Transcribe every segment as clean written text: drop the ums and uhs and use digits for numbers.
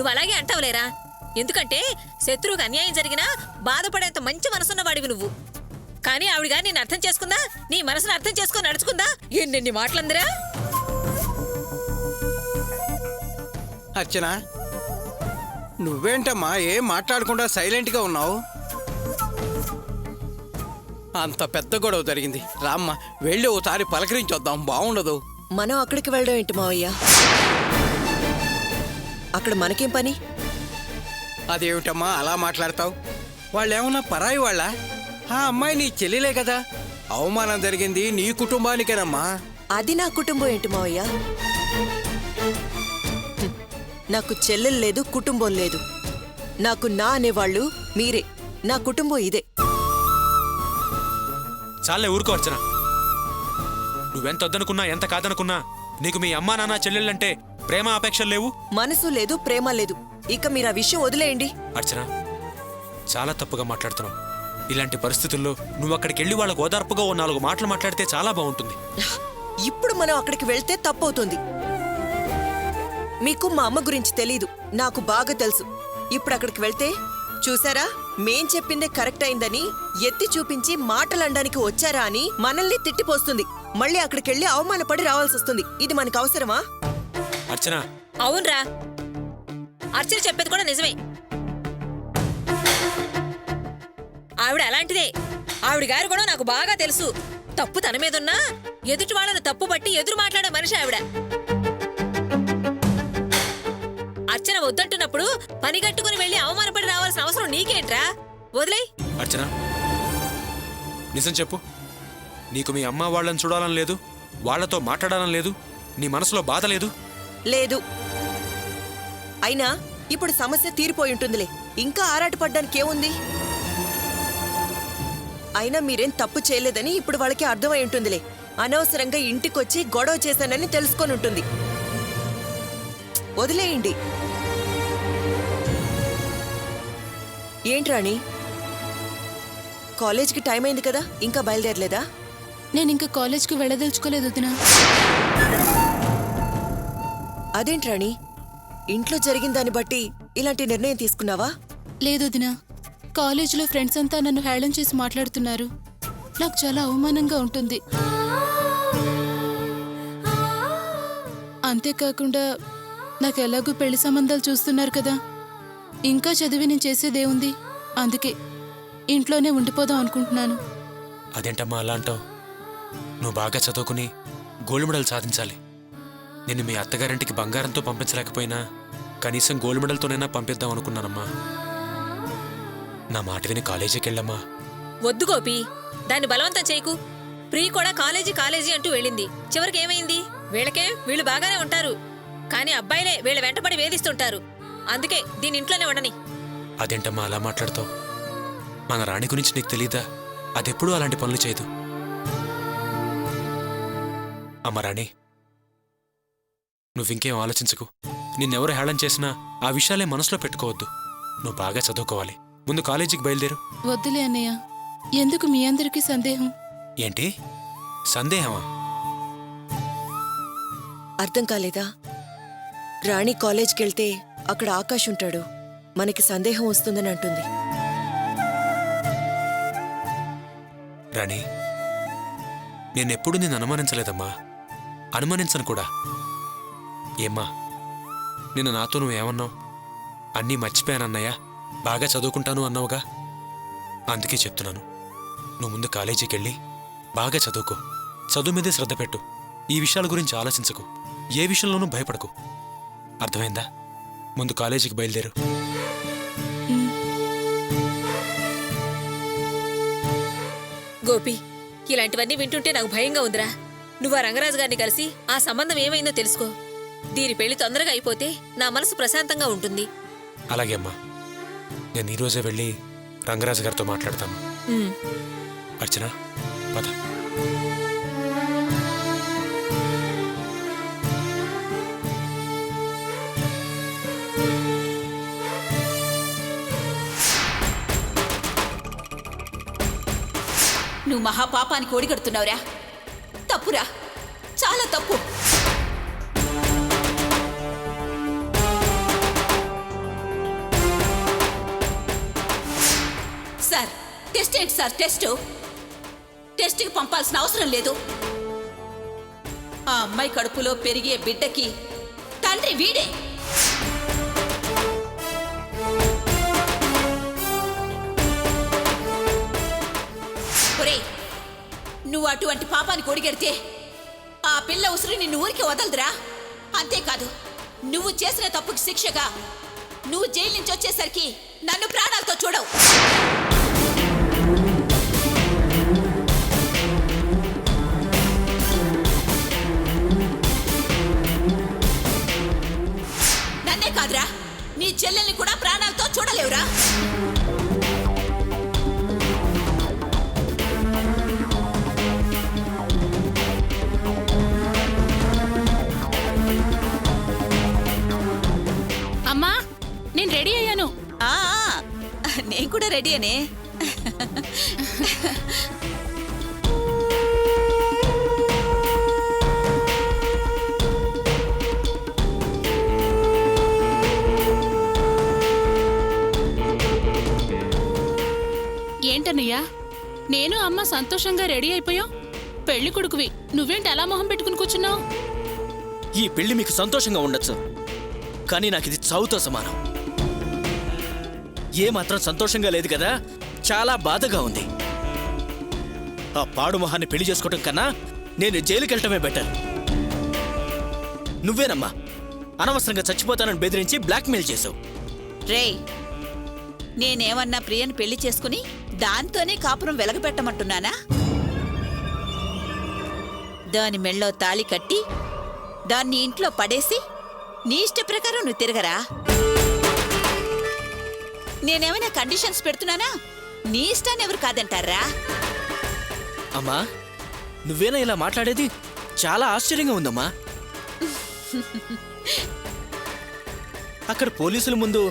నువ్వు అలాగే అంటావులేరా. ఎందుకంటే శత్రువుకు అన్యాయం జరిగినా బాధపడేంత మంచి మనసున్నవాడివి నువ్వు. కానీ ఆవిడగా నేను అర్థం చేసుకుందా, నీ మనసును అర్థం చేసుకుని నడుచుకుందా? ఎన్నెన్ని మాటలందిరా. అర్చన, నువ్వేంటమ్మా ఏం మాట్లాడకుండా సైలెంట్గా ఉన్నావు? అంత పెద్ద గొడవ జరిగింది. రామ్మ, వెళ్ళి ఓసారి పలకరించొద్దాం, బాగుండదు. మనం అక్కడికి వెళ్ళడం ఏంటి మావయ్య? అక్కడ మనకేం పని? అదేమిటమ్మా అలా మాట్లాడతావు? వాళ్ళేమన్నా పరాయి వాళ్ళ? ఆ అమ్మాయి నీ చెల్లెలే కదా. అవమానం జరిగింది నీ కుటుంబానికేనమ్మా. అది నా కుటుంబం ఏంటి మావయ్య? నాకు చెల్లెలు లేదు, కుటుంబం లేదు. నాకు నా అనేవాళ్ళు మీరే. నా కుటుంబం ఇదే. చాలే ఊరుకో అర్చన. నువ్వెంత వద్దనుకున్నా ఎంత కాదనుకున్నా నీకు మీ అమ్మా నాన్న చెల్లెళ్ళంటే ప్రేమ అపేక్షలు లేవు. మనసు లేదు, ప్రేమ లేదు. ఇక మీరు ఆ విషయం వదిలేయండి. అర్చన, చాలా తప్పుగా మాట్లాడుతున్నావు. ఇలాంటి పరిస్థితుల్లో నువ్వు అక్కడికి వెళ్ళి వాళ్ళకు ఓదార్పుగా ఓ 4 మాటలు మాట్లాడితే చాలా బాగుంటుంది. ఇప్పుడు మనం అక్కడికి వెళ్తే తప్పవుతుంది. మీకు మా అమ్మ గురించి తెలీదు, నాకు బాగా తెలుసు. ఇప్పుడు అక్కడికి వెళ్తే చూసారా, మేం చెప్పిందే కరెక్ట్ అయిందని ఎత్తి చూపించి మాటలనడానికి వచ్చారా అని మనల్ని తిట్టిపోస్తుంది. మళ్ళీ అక్కడికెళ్ళి అవమానపడి రావాల్సి వస్తుంది. ఇది మనకు అవసరమా? అర్చన, అవునరా, అర్చన చెప్పేది కూడా నిజమే. ఆవిడ అలాంటిదే. ఆవిడ గారు కూడా నాకు బాగా తెలుసు. తప్పు తన మీదున్నా ఎదుటి వాళ్ళను తప్పు బట్టి ఎదురు మాట్లాడే మనిషి ఆవిడ. అర్చన వద్దంటున్నప్పుడు పనిగట్టుకుని వెళ్ళి అవమానపడి రావాల్సిన అవసరం నీకేంట్రా? వదిలే. అర్చన, నిజం చెప్పు. నీకు మీ అమ్మ వాళ్ళని చూడాలని లేదు, వాళ్లతో మాట్లాడాలని లేదు, నీ మనసులో బాధ లేదు? లేదు. అయినా ఇప్పుడు సమస్య తీరిపోయి ఉంటుందిలే. ఇంకా ఆరాటపడ్డానికి ఏముంది? అయినా మీరేం తప్పు చేయలేదని ఇప్పుడు వాళ్ళకి అర్థమై ఉంటుందిలే. అనవసరంగా ఇంటికొచ్చి గొడవ చేశానని తెలుసుకొని ఉంటుంది. వదిలేయండి. ఏంట్రాణి, కాలేజ్కి టైం అయింది కదా, ఇంకా బయలుదేరలేదా? నేనింక కాలేజ్కి వెళ్ళదలుచుకోలేదు వదినా. అదేంట్రాణి, ఇంట్లో జరిగిన దాన్ని బట్టి ఇలాంటి నిర్ణయం తీసుకున్నావా? లేదు వదినా, కాలేజీలో ఫ్రెండ్స్ అంతా నన్ను హేళన చేసి మాట్లాడుతున్నారు. నాకు చాలా అవమానంగా ఉంటుంది. అంతేకాకుండా నాకు ఎలాగూ పెళ్లి సంబంధాలు చూస్తున్నారు కదా. ఇంకా చదివి నేను చేసేదేముంది? అందుకే ఇంట్లోనే ఉండిపోదాం అనుకుంటున్నాను. అదేంటమ్మా అలా అంటావు? నువ్వు బాగా చదువుకుని గోల్డ్ మెడల్ సాధించాలి. నేను మీ అత్తగారింటికి బంగారంతో పంపించలేకపోయినా కనీసం గోల్డ్ మెడల్తోనైనా పంపిద్దాం అనుకున్నానమ్మా. నా మాట విని కాలేజీకి వెళ్ళమ్మా. వద్దు గోపి, దాన్ని బలవంతం చేయకు. ప్రియ కూడా కాలేజీ అంటూ వెళ్ళింది. చివరికి ఏమైంది? వీళ్ళు బాగానే ఉంటారు, కానీ అబ్బాయిలే వీళ్ళ వెంటపడి వేధిస్తుంటారు. అందుకే దీని ఇంట్లోనే ఉండని. అదేంటమ్మా అలా మాట్లాడతావు? మన రాణి గురించి నీకు తెలీదా? అదెప్పుడూ అలాంటి పనులు చేయదు. అమ్మ రాణి, నువ్వింకేం ఆలోచించకు. నిన్నెవరు హేళన చేసినా ఆ విషయాలే మనసులో పెట్టుకోవద్దు. నువ్వు బాగా చదువుకోవాలి. ముందు కాలేజీకి బయలుదేరు. వద్దులే అన్నయ్య, ఎందుకు మీ అందరికీ సందేహం? ఏంటి సందేహమా? అర్థం కాలేదా? రాణి కాలేజ్కి వెళ్తే అక్కడ ఆకాష్ ఉంటాడు, మనకి సందేహం వస్తుందని అంటుంది. రాణి, నేనెప్పుడు నిన్ను అనుమానించలేదమ్మా, అనుమానించను కూడా. ఏమ్మా, నిన్న నాతో నువ్వేమన్నావు? అన్నీ మర్చిపోయానన్నయ్యా, బాగా చదువుకుంటాను అన్నావుగా. అందుకే చెప్తున్నాను, నువ్వు ముందు కాలేజీకి వెళ్ళి బాగా చదువుకో. చదువు మీదే శ్రద్ధ పెట్టు. ఈ విషయాల గురించి ఆలోచించకు. ఏ విషయంలోనూ భయపడకు. అర్థమైందా? ముందు కాలేజీకి బయలుదేరు. గోపి, ఇలాంటివన్నీ వింటుంటే నాకు భయంగా ఉందిరా. నువ్వు ఆ రంగరాజు గారిని కలిసి ఆ సంబంధం ఏమైందో తెలుసుకో. దీని పెళ్లి తొందరగా అయిపోతే నా మనసు ప్రశాంతంగా ఉంటుంది. అలాగే అమ్మా, నేను ఈరోజే వెళ్ళి రంగరాజు గారితో మాట్లాడతాను. అర్చన, పద. నువ్వు మహాపాపానికి ఓడిగడుతున్నావురా. తప్పురా, చాలా తప్పు. ఇదేంటి సార్ టెస్ట్కి పంపాల్సిన అవసరం లేదు. ఆ అమ్మాయి కడుపులో పెరిగే బిడ్డకి తండ్రి వీడే. ఒరేయ్, నువ్వు అటువంటి పాపానికి ఒడిగెడితే ఆ పిల్ల ఉసిరి నిన్ను ఊరికి వదలదురా. అంతేకాదు, నువ్వు చేసిన తప్పుకి శిక్షగా నువ్వు జైలు నుంచి వచ్చేసరికి నన్ను ప్రాణాలతో చూడవు. నన్నే కాదురా, నీ చెల్లెల్ని కూడా ప్రాణాలతో చూడలేవురా. అమ్మా, నేను రెడీ అయ్యాను. నేను కూడా రెడీ అనే. ఏంటన్నయ్యా, నేను అమ్మ సంతోషంగా రెడీ అయిపోయాం. పెళ్లి కొడుకువి, నువ్వేంటి అలా మొహం పెట్టుకుని కూర్చున్నావు? ఈ పెళ్లి మీకు సంతోషంగా ఉండొచ్చు, కానీ నాకు ఇది చావుతో సమానం. ఏమాత్రం సంతోషంగా లేదు కదా, చాలా బాధగా ఉంది. ఆ పాడు మొహాన్ని పెళ్లి చేసుకోవటం కన్నా నేను జైలుకి వెళ్ళటమే బెటర్. నువ్వేనమ్మా అనవసరంగా చచ్చిపోతానని బెదిరించి బ్లాక్మెయిల్ చేసావు. రేయ్, నేనేమన్నా ప్రియని పెళ్లి చేసుకుని దాంతోనే కాపురం వెలగబెట్టమంటున్నానా? దాని మెళ్ళో తాళి కట్టి దాన్ని ఇంట్లో పడేసి నీ ఇష్ట ప్రకారం నువ్వు తిరగరా. నేనేమైనా కండిషన్స్ పెడుతున్నానా? నీ ఇష్టాన్ని ఎవరు కాదంటారా? అమ్మా, నువ్వేనా ఇలా మాట్లాడేది? చాలా ఆశ్చర్యంగా ఉందమ్మా. అక్కడ పోలీసుల ముందు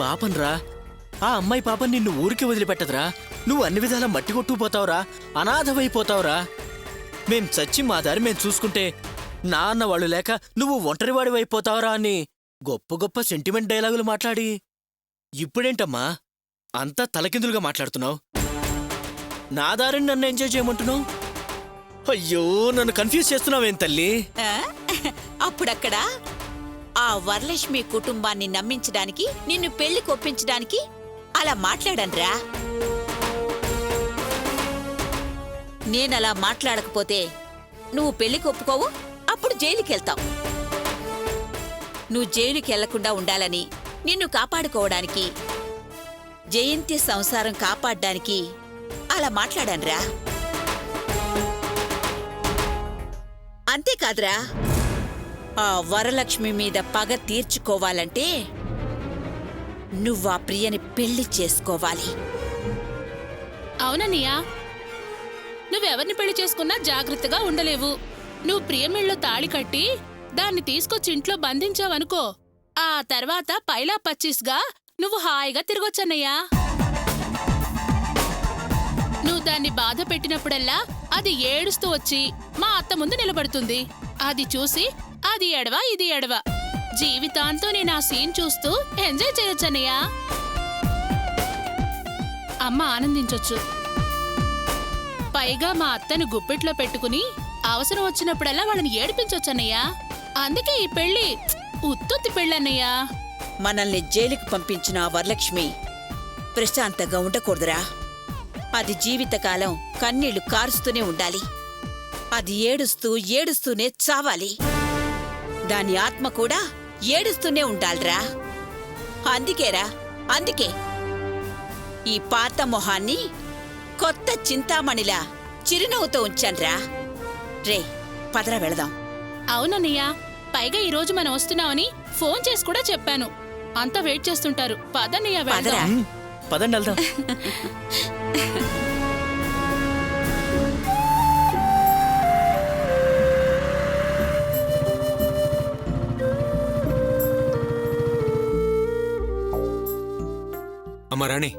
పాపన్రా, ఆ అమ్మాయి పాపం నిన్ను ఊరికి వదిలిపెట్టదురా, నువ్వు అన్ని విధాలా మట్టి కొట్టుకుపోతావురా, అనాథమైపోతావురా, మేం చచ్చి మా దారి మేం చూసుకుంటే నాన్న వాళ్ళు లేక నువ్వు ఒంటరివాడివైపోతావురా అని గొప్ప గొప్ప సెంటిమెంట్ డైలాగులు మాట్లాడి ఇప్పుడేంటమ్మా అంతా తలకిందులుగా మాట్లాడుతున్నావు? నా దారిని నన్ను ఎంజాయ్ చేయమంటున్నావు? అయ్యో, నన్ను కన్ఫ్యూజ్ చేస్తున్నావేం తల్లి? అప్పుడక్కడ ఆ వరలక్ష్మి కుటుంబాన్ని నమ్మించడానికి, నిన్ను పెళ్లి కొప్పించడానికి అలా మాట్లాడన్రా. నేనలా మాట్లాడకపోతే నువ్వు పెళ్లి కొప్పుకోవు, అప్పుడు జైలుకెళ్తావు. నువ్వు జైలుకి వెళ్లకుండా ఉండాలని, నిన్ను కాపాడుకోవడానికి, జయంతి సంసారం కాపాడ్డానికి అలా మాట్లాడన్రా. అంతేకాదురా, ఆ వరలక్ష్మి మీద పగ తీర్చుకోవాలంటే నువ్వా ప్రియని పెళ్లి చేసుకోవాలి. అవునన్నయ్యా, నువ్వెవరిని పెళ్లి చేసుకున్నా జాగ్రత్తగా ఉండలేవు. నువ్వు ప్రియమిళ్ళలో తాళి కట్టి దాన్ని తీసుకొచ్చి ఇంట్లో బంధించావనుకో, ఆ తర్వాత పైలా పచ్చీస్గా నువ్వు హాయిగా తిరగొచ్చన్నయ్యా. నువ్వు దాన్ని బాధ పెట్టినప్పుడల్లా అది ఏడుస్తూ వచ్చి మా అత్త ముందు నిలబడుతుంది. అది చూసి అది ఎడవా ఇది ఎడవా, జీవితాంతో నేను ఆ సీన్ చూస్తూ ఎంజాయ్ చేయొచ్చన్నయ్యా. అమ్మ ఆనందించొచ్చు. పైగా మా అత్తను గుప్పెట్లో పెట్టుకుని అవసరం వచ్చినప్పుడల్లా వాళ్ళని ఏడిపించొచ్చన్నయ్యా. అందుకే ఈ పెళ్లి ఉత్తుత్తి పెళ్ళన్నయ్యా. మనల్ని జైలుకి పంపించిన ఆ వరలక్ష్మి ప్రశాంతంగా ఉండకూడదురా. అది జీవితకాలం కన్నీళ్లు కారుస్తూనే ఉండాలి. అది ఏడుస్తూ ఏడుస్తూనే చావాలి. దాని ఆత్మ కూడా ఏడుస్తూనే ఉండాలిరా. అందుకే ఈ పాత మొహాన్ని కొత్త చింతామణిలా చిరునవ్వుతో ఉంచాన్రా. రే, పదరా వెళదాం. అవునన్నయ్యా, పైగా ఈరోజు మనం వస్తున్నామని ఫోన్ చేసి కూడా చెప్పాను. అంతా వెయిట్ చేస్తుంటారు. పదన్నయ్యా వెళ్దాం. పదండి వెళ్దాం. అమ్మా రాణి,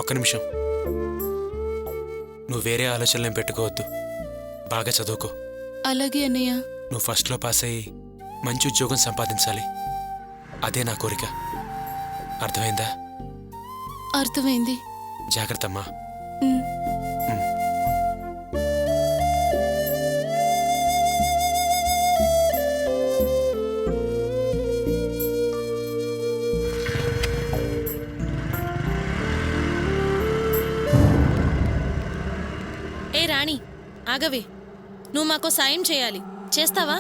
ఒక్క నిమిషం. నువ్వు వేరే ఆలోచనలేం పెట్టుకోవద్దు. బాగా చదువుకో. అలాగే అన్నయ్య. నువ్వు ఫస్ట్లో పాస్ అయ్యి మంచి ఉద్యోగం సంపాదించాలి. అదే నా కోరిక. అర్థమైందా? అర్థమైంది. జాగ్రత్త అమ్మా. ఏ రాణి, ఆగవే. నువ్వు మాకో సాయం చేయాలి. చేస్తావా?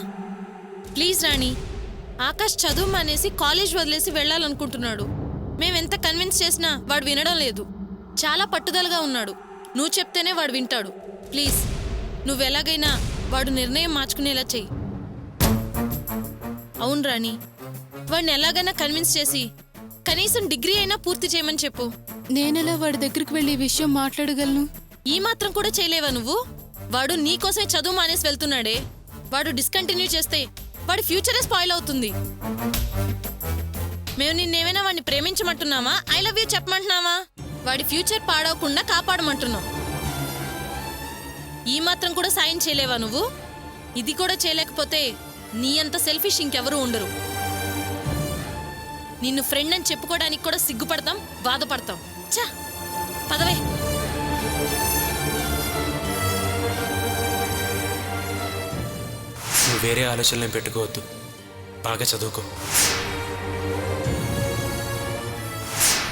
ప్లీజ్ రాణి. ఆకాష్ చదువు మానేసి కాలేజ్ వదిలేసి వెళ్ళాలనుకుంటున్నాడు. మేమెంత కన్విన్స్ చేసినా వాడు వినడం లేదు. చాలా పట్టుదలగా ఉన్నాడు. నువ్వు చెప్తేనే వాడు వింటాడు. ప్లీజ్ నువ్వెలాగైనా వాడు నిర్ణయం మార్చుకునేలా చెయ్యి. అవును రాణి, వాడిని ఎలాగైనా కన్విన్స్ చేసి కనీసం డిగ్రీ అయినా పూర్తి చేయమని చెప్పు. నేనెలా వాడి దగ్గరికి వెళ్ళి ఈ విషయం మాట్లాడగలను? ఈ మాత్రం కూడా చేయలేవా నువ్వు? వాడు నీకోసమే చదువు మానేసి వెళ్తున్నాడే. వాడు డిస్కంటిన్యూ చేస్తే వాడి ఫ్యూచరే స్పాయిల్ అవుతుంది. మేము నిన్నేమైనా వాడిని ప్రేమించమంటున్నావా, ఐ లవ్ యూ చెప్పమంటున్నావా? వాడి ఫ్యూచర్ పాడవకుండా కాపాడమంటున్నావు. ఈ మాత్రం కూడా సాయం చేయలేవా నువ్వు? ఇది కూడా చేయలేకపోతే నీ అంత సెల్ఫిష్ ఇంకెవరూ ఉండరు. నిన్ను ఫ్రెండ్ అని చెప్పుకోవడానికి కూడా సిగ్గుపడతాం, బాధపడతాం. ఛా, పదవే. నువ్వు వేరే ఆలోచనలు పెట్టుకోవద్దు. బాగా చదువుకో.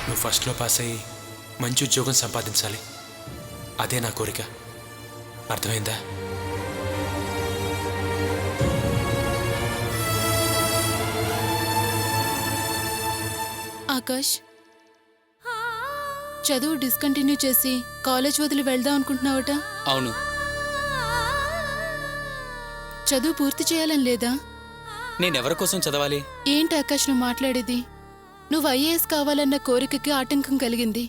నువ్వు ఫస్ట్లో పాస్ అయ్యి మంచి ఉద్యోగం సంపాదించాలి. అదే నా కోరిక. అర్థమైందా? ఆకాష్, చదువు డిస్కంటిన్యూ చేసి కాలేజ్ వదిలి వెళ్దాం అనుకుంటున్నావట? అవును. చదువు పూర్తి చేయాలని లేదా? నేనెవరి కోసం చదవాలి? ఏంటి ఆకాష్ నువ్వు మాట్లాడేది? నువ్వు ఐఏఎస్ కావాలన్న కోరికకి ఆటంకం కలిగింది.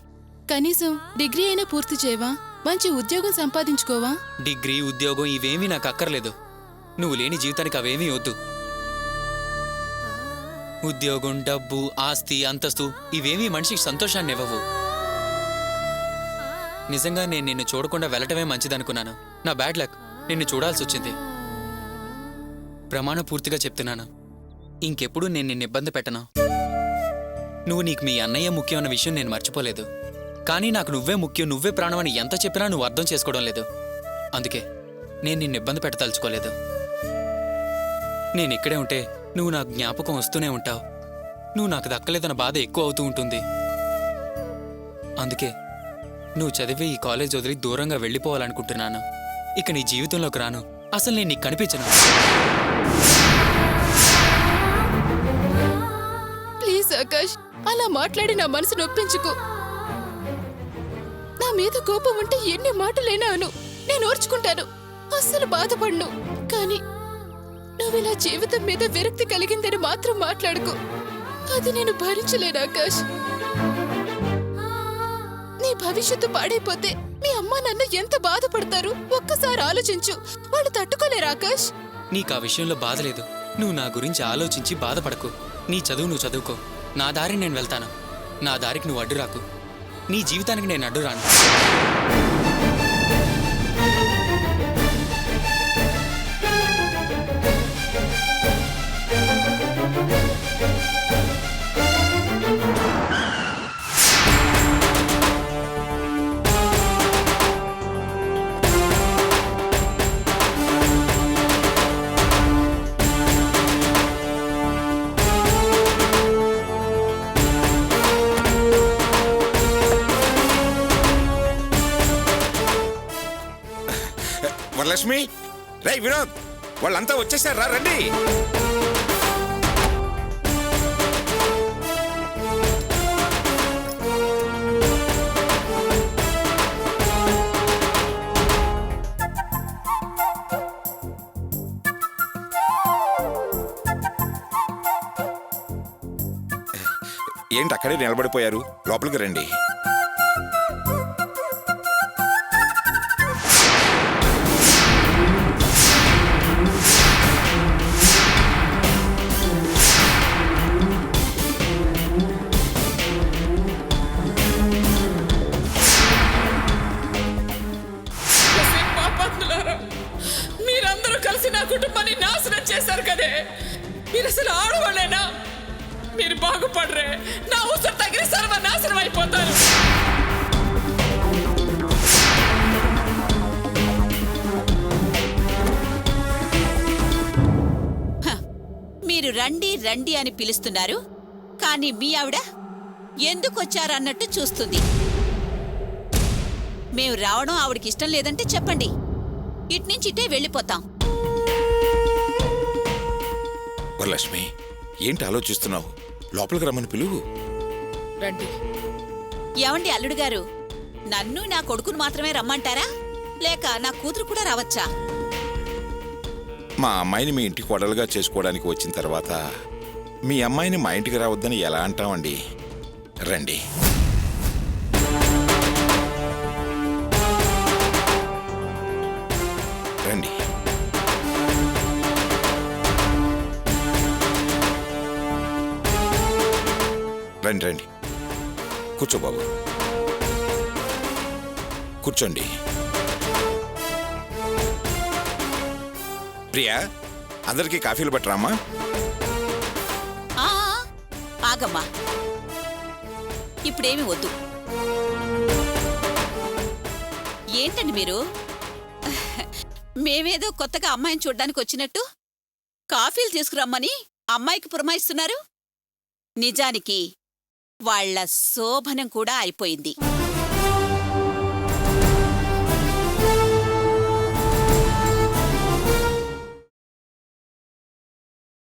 కనీసం డిగ్రీ అయినా పూర్తి చేయవా? మంచి ఉద్యోగం సంపాదించుకోవా? డిగ్రీ, ఉద్యోగం ఇవేమీ నాకు అక్కర్లేదు. నువ్వు లేని జీవితానికి అవేమీ వద్దు. ఉద్యోగం, డబ్బు, ఆస్తి, అంతస్తు ఇవేమీ మనిషికి సంతోషాన్ని ఇవ్వవు. నిజంగా నేను నిన్ను చూడకుండా వెళ్ళటమే మంచిదనుకున్నాను. నా బ్యాడ్ లక్, నిన్ను చూడాల్సి వచ్చింది. ప్రమాణ పూర్తిగా చెప్తున్నాను, ఇంకెప్పుడు నేను నిన్ను ఇబ్బంది పెట్టను. నువ్వు నీకు మీ అన్నయ్య ముఖ్యం అన్న విషయం నేను మర్చిపోలేదు. కానీ నాకు నువ్వే ముఖ్యం, నువ్వే ప్రాణం అని ఎంత చెప్పినా నువ్వు అర్థం చేసుకోవడం లేదు. అందుకే నేను నిన్ను ఇబ్బంది పెట్టదలుచుకోలేదు. నేను ఇక్కడే ఉంటే నువ్వు నాకు జ్ఞాపకం వస్తూనే ఉంటావు. నువ్వు నాకు దక్కలేదన్న బాధ ఎక్కువ అవుతూ ఉంటుంది. అందుకే నువ్వు చదివే ఈ కాలేజ్ వదిలి దూరంగా వెళ్ళిపోవాలనుకుంటున్నాను. ఇక నీ జీవితంలోకి రాను. అసలు నేను నీకు కనిపించను. ప్లీజ్ ఆకాష్, అలా మాట్లాడి నా మనసు నొప్పించుకో. నా మీద కోపం ఉంటే ఎన్ని మాటలైనాను నేను ఓర్చుకుంటాను, అస్సలు బాధపడను. కానీ నువ్విలా జీవితం మీద విరక్తి కలిగిందని మాత్రం మాట్లాడుకో. అది నేను భరించలేను ఆకాష్. నీ భవిష్యత్తు పాడైపోతే మీ అమ్మా నాన్న ఎంత బాధపడతారు ఒక్కసారి ఆలోచించు. వాళ్ళు తట్టుకోలేరు ఆకాష్. నీకు ఆ విషయంలో బాధ లేదు. నువ్వు నా గురించి ఆలోచించి బాధపడకు. నీ చదువు నువ్వు చదువుకో. నా దారి నేను వెళ్తాను. నా దారికి నువ్వు అడ్డు రాకు. నీ జీవితానికి నేను అడ్డు రాను. వరలక్ష్మి, రే వినోద్, వాళ్ళంతా వచ్చేసారా? రండి. ఏంటి అక్కడే నిలబడిపోయారు? లోపలికి రండి. మీరందరూ కలిసి నా కుటుంబాన్ని నాశనం చేశారు కదే. మీరు అసలు ఆడవాళ్ళేనా? మీరు బాగుపడరే, నా ఉసురు తగిలి సర్వనాశనం అయిపోతారు. రండి రండి అని పిలుస్తున్నారు, కానీ మీ ఆవిడ ఎందుకొచ్చారన్నట్టు చూస్తుంది. మేము రావడం ఆవిడకి ఇష్టం లేదంటే చెప్పండి, ఇట్నుంచి ఇటే వెళ్ళిపోతాం. వరలక్ష్మి, ఏంటి ఆలోచిస్తున్నావు? లోపలికి రమ్మని పిలువు. రండి. ఏమండి అల్లుడు గారు, నన్ను నా కొడుకును మాత్రమే రమ్మంటారా, లేక నా కూతురు కూడా రావచ్చా? మా అమ్మాయిని మీ ఇంటికి కోడలుగా చేసుకోవడానికి వచ్చిన తర్వాత మీ అమ్మాయిని మా ఇంటికి రావద్దని ఎలా అంటామండి? రండి. రండి. రండి రండి, కూర్చో బాబు, కూర్చోండి. ప్రియా, అందరికీ కాఫీలు పట్టరామ్మా? ఆ, ఆగమ్మా, ఇప్పుడేమీ వద్దు. ఏంటండి మీరు, మేమేదో కొత్తగా అమ్మాయిని చూడ్డానికి వచ్చినట్టు కాఫీలు తీసుకురమ్మని అమ్మాయికి పురమాయిస్తున్నారు? నిజానికి వాళ్ళ శోభనం కూడా అయిపోయింది.